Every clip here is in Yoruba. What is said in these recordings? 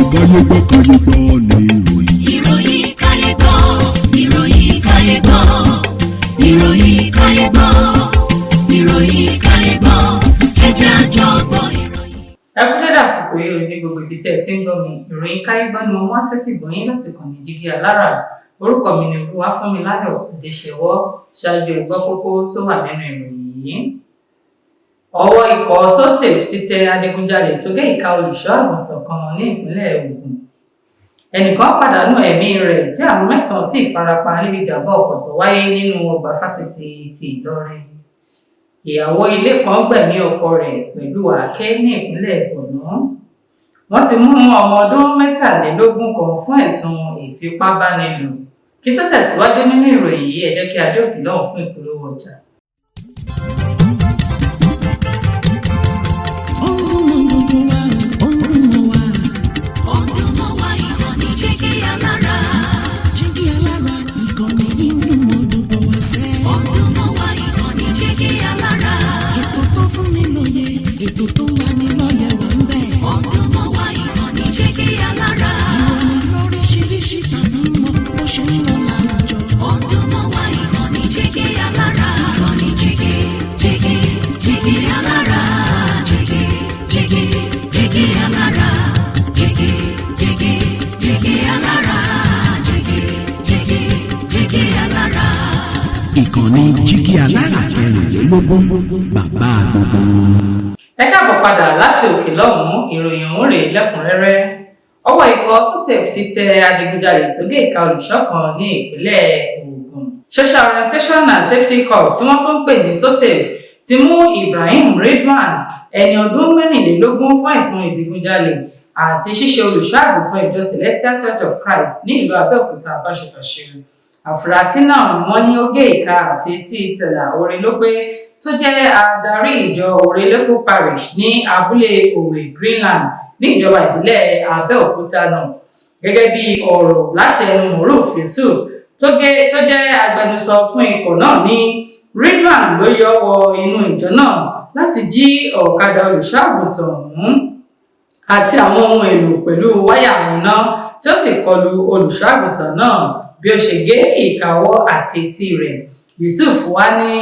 káyé gbọ́ ní ìròyìn. ìròyìn káyé gbọ́, ìròyìn káyé gbọ́, ìròyìn káyé gbọ́, ìròyìn káyé gbọ́, ẹ jẹ́ a jọ gbọ́ ìròyìn. ẹ kú dédé àsìkò yìí ní gbogbo ibi tí ẹ ti ń gbọ́ mi. ìròyìn káyé gbọ́ ni mo wá sétí gbọ̀nyìn láti kàn ní Jígí Alára. Orúkọ mi ni Olúwafúnmiláyọ̀ Adéṣẹwọ́. Ṣáájú ìgbọ́ kókó tó wà nínú ìròyìn yìí. Ọwọ́ ikọ̀ SOSAFE ti tẹ adigunjalè tó gé ìka olùṣọ́ àgùntàn kan ní ìpínlẹ̀ Ògùn. Ẹnìkan pàdánù ẹ̀mí rẹ̀ tí àwọn 9 sì farapa níbi ìjàmbá ọkọ̀ tó wáyé nínú ọgbà fásitì ti Ìlọrin. Ìyàwó ilé kan gbẹ̀mí ọkọ rẹ̀ pẹ̀lú àáké ní ìpínlẹ̀ Borno. Wọ́n ti mú ọmọ ọdún 23 kan fún ẹ̀sùn ìfipábánilò. Kí tó tẹ̀síwájú nínú ìròyìn yìí, ẹ jẹ́ kí a dé òkè lọ́hùn fún ìpolówó ọjà. Ìkànnì Jígí Alára 24 bàbá gbogbo. Ẹ káàbọ̀ padà láti òkè lọ́hùn-ún. Ìròyìn ọ̀hún rèé lẹ́kùnrẹ́rẹ́. Ọwọ́ ikọ̀ SOSAFE ti tẹ adigunjalè tó gé ìka olùṣọ́ kan ní ìpínlẹ̀ Ògùn. Social Orientation and Safety Corps tí wọ́n tún ń pè ní SOSAFE ti mú Ibrahim Ridwan, ẹni ọdún 24 fún ẹ̀sùn ìdigunjalè àti ṣíṣe olùṣọ́ àgùntàn ìjọ Celestial Church of Christ ní ìlú Abẹ́òkúta báṣubàṣu. Àfúrásì náà wọ́n ní ó gé ìka àti etí ìtẹ̀là Orílópé tó jẹ́ adarí ìjọ Orílópé Parish ní abúlé Òwe Greenland ní ìjọba ìbílẹ̀ Abẹ́òkúta North. Gẹ́gẹ́ bí ọ̀rọ̀ láti ẹnu Moruf Yusuf tó jẹ́ agbẹnusọ fún ikọ̀ náà, ní Ridwan ló yọ wọ inú ìjọ náà láti jí ọ̀kadà olùṣọ́ àgùntàn ọ̀hún àti àwọn ohun èlò pẹ̀lú wáyà iná tí ó sì kọlu olùṣọ́ àgùntàn náà bí ó ṣe gé ìkàwọ́ àti etí rẹ̀. Yusuf wá ní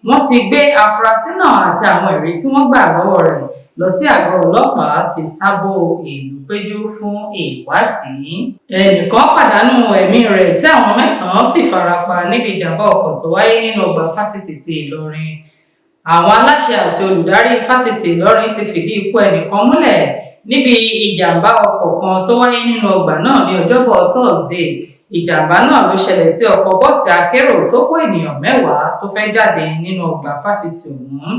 wọ́n ti gbé afurasí náà àti àwọn ẹ̀rí tí wọ́n gbà lọ́wọ́ rẹ̀ lọ sí àgọ́ ọlọ́pàá ti Sábò Ìlúpéjú fún ìwádìí. Ẹnìkan pàdánù ẹ̀mí rẹ̀ tí àwọn 9 sì farapa níbi ìjàmbá ọkọ̀ tó wáyé nínú ọgbà fásitì ti Ìlọrin. Àwọn aláṣẹ àti olùdarí fásitì Ìlọrin ti fìdí ikú ẹnìkan múlẹ̀ níbi ìjàmbá ọkọ̀ kan tó wáyé nínú ọgbà náà ní Ọjọ́bọ̀ Thursday. Ìjàmbá náà ló ṣẹlẹ̀ sí ọkọ̀ bọ́ọ̀sì akérò tó kó ènìyàn 10 tó fẹ́ jáde nínú ọgbà fásitì ọ̀hún.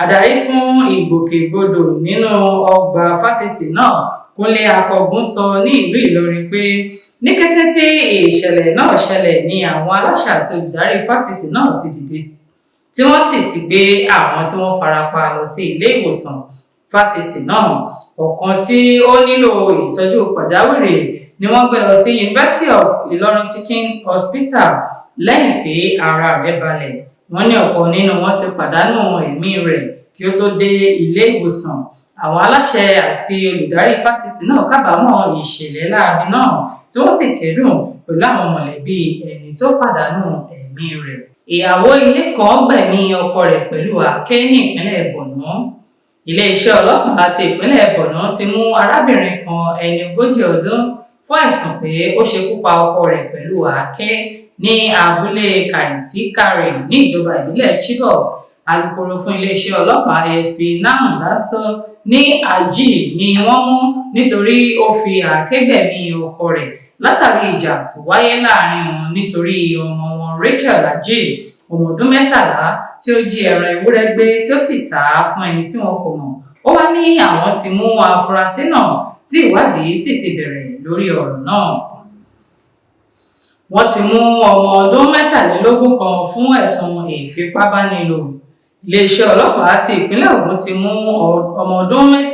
Adarí fún ìgbòkègbodò nínú ọgbà fásitì náà, Kúnlé Akọgun, sọ ní ìlú Ìlọrin pé ní kété tí ìṣẹ̀lẹ̀ náà ṣẹlẹ̀ ni àwọn aláṣẹ àti olùdarí fásitì náà ti dìde tí wọ́n sì ti gbé àwọn tí wọ́n farapa lọ sí ilé ìwòsàn fásitì náà. Ọ̀kan tí ó nílò ìtọ́jú pàjáwìrì ni wọ́n gbé lọ sí University of Ilorin Teaching Hospital lẹ́yìn tí ara rẹ̀ balẹ̀. Wọ́n ní ọ̀pọ̀ nínú wọn ti pàdánù ẹ̀mí rẹ̀ kí ó tó dé ilé ìwòsàn. Àwọn aláṣẹ àti olùdarí fásitì náà kábàámọ̀ ìṣẹ̀lẹ̀ láabi náà tí wọ́n sì kẹ́dùn pẹ̀lú àwọn mọ̀lẹ́bí ẹni tó pàdánù ẹ̀mí rẹ̀. Ìyàwó ilé kan gbẹ̀mí ọkọ rẹ̀ pẹ̀lú àáké ní ìpínlẹ̀ Borno. Ilé-iṣẹ́ ọlọ́pàá ti ìpínlẹ̀ Borno ti mú arábìnrin kan ẹni 40 ọdún fún ẹ̀sùn pé ó ṣekú pa ọkọ rẹ̀ pẹ̀lú àáké ní abúlé Kàìtíkàrè ní ìjọba ìbílẹ̀ Chibok. Alukoro fún iléeṣẹ́ ọlọ́pàá ASP Nahum Daso ní Ají ni wọ́n mú nítorí ó fi àáké gbẹ̀mí ọkọ rẹ̀ látàrí ìjà tó wáyé láàrin wọn nítorí ọmọ wọn Rachel Ají, ọmọ ọdún 13, tí ó jí ẹran ewúrẹ́ gbé tí ó sì tà á fún ẹni tí wọn kò mọ̀. Ó wá ní àwọn ti mú afurasí náà tí ìwádìí sì ti bẹ̀rẹ̀ lórí ọ̀rọ̀ náà. Wọ́n ti mú ọmọ ọdún 23 kan fún ẹ̀sùn ìfipábánilò. Iléeṣẹ́ ọlọ́pàá ti ìpínlẹ̀ Ògùn ti mú ọmọ ọdún 23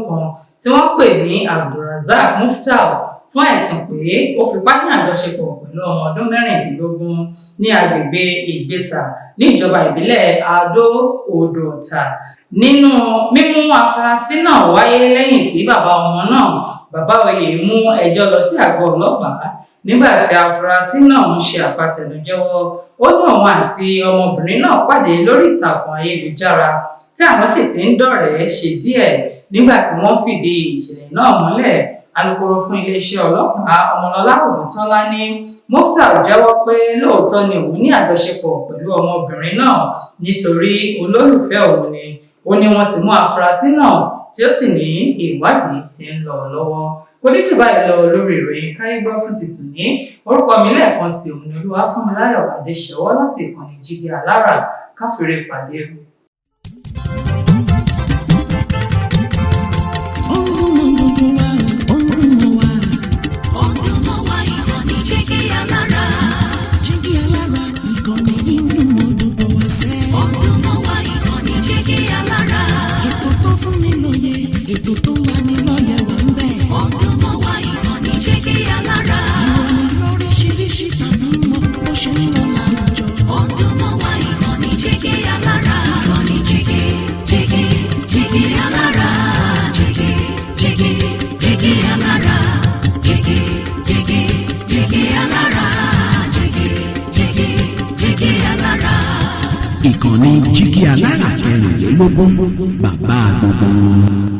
kan tí wọ́n pè ní Abdulrazak Muftau fún ẹ̀sùn pé ó fipá ní àjọṣepọ̀ pẹ̀lú ọmọ ọdún 16 ní agbègbè Ìgbésà ní ìjọba ìbílẹ̀ Adó-Odò Ọ̀tà. nínú mímú afurasí náà wáyé lẹ́yìn tí bàbá ọmọ náà bàbá oyè mú ẹjọ́ lọ sí àgọ́ ọlọ́pàá nígbà tí afurasí náà ń ṣe àpatẹnujẹ́wọ́. Ó ní òun àti ọmọbìnrin náà pàdé lórí ìtàkùn ayélujára tí àwọn sì ti ń dọ̀rẹ́ ṣe díẹ̀. Nígbà tí wọ́n fìdí ìṣẹ̀lẹ̀ náà múlẹ̀, alukoro fún iléeṣẹ́ ọlọ́pàá Ọmọlọ́lá Ògúntọ́lá ní Muftau jẹ́wọ́ pé lóòótọ́ ni òun ní àjọṣepọ̀ pẹ̀lú ọmọbìnrin náà nítorí olólùfẹ́ òun ni. Ó ní wọ́n ti mú afurasí náà tí ó sì ní ìwádìí tí ń lọ lọ́wọ́. Kò ní jù báyìí lọ lórí ìròyìn káyé gbọ́ fún ti tòní. Orúkọ mi lẹ́ẹ̀kan sí òun ni Olúwafúnmiláyọ̀ Adéṣẹwọ́ láti ìkànnì Jígí Alára. Káfíńrè pàdé rú. Ètò tó wà ní lọ́yẹ̀ wà ń bẹ̀. Ọdún mọ́ wá ìkànnì Jígí Alára. Ìròyìn lóríṣiríṣi tàbí mọ bó ṣe ń lọ láwùjọ. Ọdún mọ́ wá ìkànnì Jígí Alára. Ìkànnì Jígí, Jígí, Jígí Alára. Jígí, Jígí, Jígí Alára. Jígí, Jígí, Jígí Alára. Jígí, Jígí, Jígí Alára. Ìkànnì Jígí Alára 24 bàbá gbogbo.